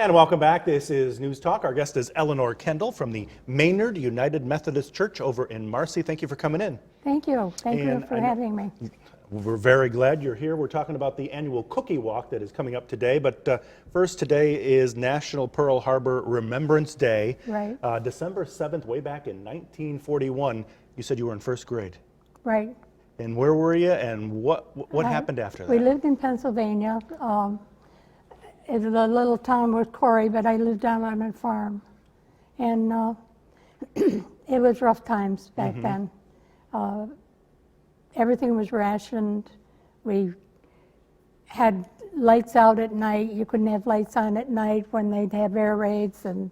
And welcome back. This is News Talk. Our guest is Eleanor Kendall from the Maynard United Methodist Church over in Marcy. Thank you for coming in. Thank you. Thank you for having me. We're very glad you're here. We're talking about the annual cookie walk that is coming up today. But first, today is National Pearl Harbor Remembrance Day. Right. December 7th, way back in 1941. You said you were in first grade. Right. And where were you, and what happened after that? We lived in Pennsylvania. It's a little town with Corey, but I lived down on a farm. And it was rough times back then. Everything was rationed. We had lights out at night. You couldn't have lights on at night when they'd have air raids, and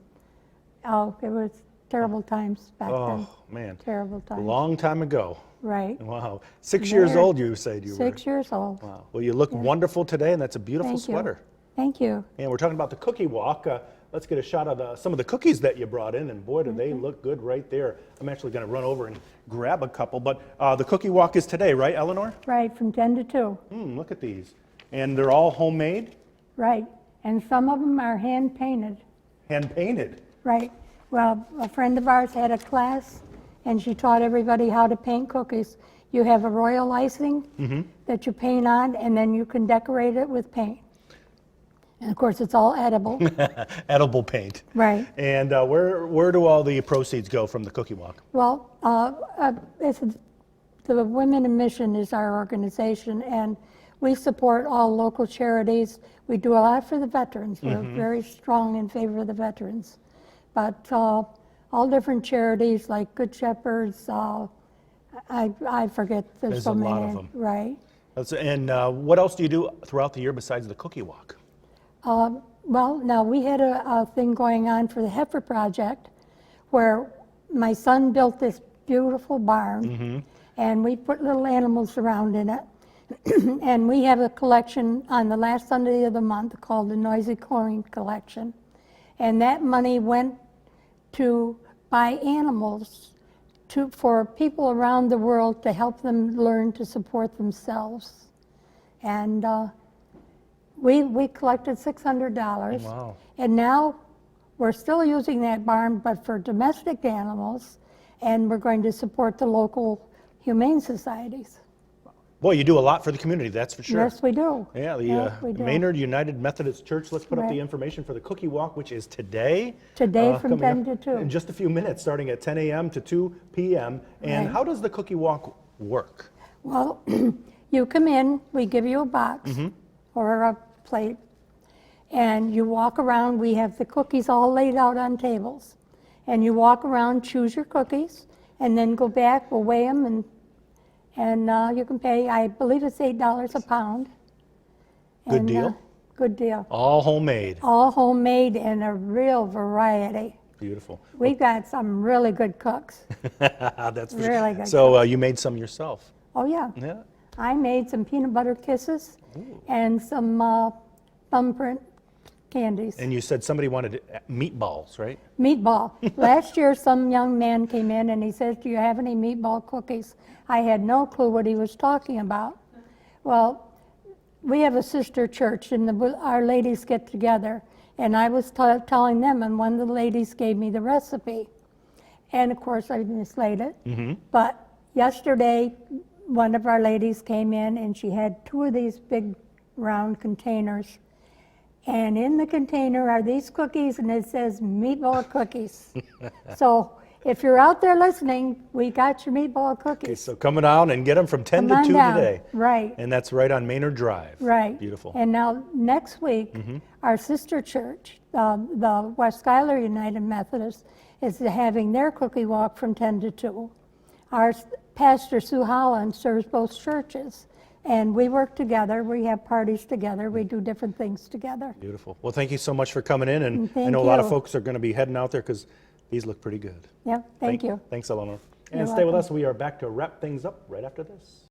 it was terrible times back then. Oh, man. Terrible times. Long time ago. Right. Wow. 6 years old, you said you were. 6 years old. Wow. Well, you look wonderful today, and that's a beautiful Thank you. sweater. Thank you. And we're talking about the cookie walk. Let's get a shot of some of the cookies that you brought in, and boy, do they look good right there. I'm actually going to run over and grab a couple, but the cookie walk is today, right, Eleanor? Right, from 10 to 2. Look at these. And they're all homemade? Right, and some of them are hand-painted. Hand-painted? Right. Well, a friend of ours had a class, and she taught everybody how to paint cookies. You have a royal icing that you paint on, and then you can decorate it with paint. And of course, it's all edible. Edible paint. Right. And where do all the proceeds go from the cookie walk? Well, the Women in Mission is our organization, and we support all local charities. We do a lot for the veterans. We're very strong in favor of the veterans. But all different charities like Good Shepherds, I forget, there's so many. A lot of them. Right. And what else do you do throughout the year besides the cookie walk? Well, now we had a thing going on for the Heifer Project where my son built this beautiful barn and we put little animals around in it. And we have a collection on the last Sunday of the month called the Noisy Coin Collection. And that money went to buy animals for people around the world to help them learn to support themselves. And we collected $600. Wow. And now we're still using that barn, but for domestic animals, and we're going to support the local humane societies. Boy, you do a lot for the community, that's for sure. Yes, we do. Yeah, we do. Maynard United Methodist Church. Let's put up the Right. information for the cookie walk, which is today. Today from coming 10 up to 2. in just a few minutes, starting at 10 a.m. to 2 p.m. And Right. how does the cookie walk work? Well, you come in, we give you a box or a plate, and you walk around. We have the cookies all laid out on tables. And you walk around, choose your cookies, and then go back, we'll weigh them, and you can pay, I believe it's $8 a pound. Good deal? Good deal. All homemade. All homemade and a real variety. Beautiful. We've got some really good cooks. That's for Really sure. good So you made some yourself? Oh, yeah. Yeah. I made some peanut butter kisses and some thumbprint candies. And you said somebody wanted meatballs, right? Meatball. Last year, some young man came in and he says, "Do you have any meatball cookies?" I had no clue what he was talking about. Well, we have a sister church, and our ladies get together. And I was telling them, and one of the ladies gave me the recipe. And of course, I mislaid it. But yesterday, one of our ladies came in, and she had 2 of these big round containers. And in the container are these cookies, and it says meatball cookies. So if you're out there listening, we got your meatball cookies. Okay, so come down and get them from 10 Come to on 2 down. today. Right. And that's right on Maynard Drive. Right. Beautiful. And now next week, our sister church, the West Schuyler United Methodist, is having their cookie walk from 10 to 2. Our pastor, Sue Holland, serves both churches. And we work together, we have parties together, we do different things together. Beautiful. Well, thank you so much for coming in. And I Thank know a lot of you. folks are going to be heading out there because these look pretty good. Yep, thank you. Thanks, Eleanor. You're And stay with welcome. us. We are back to wrap things up right after this.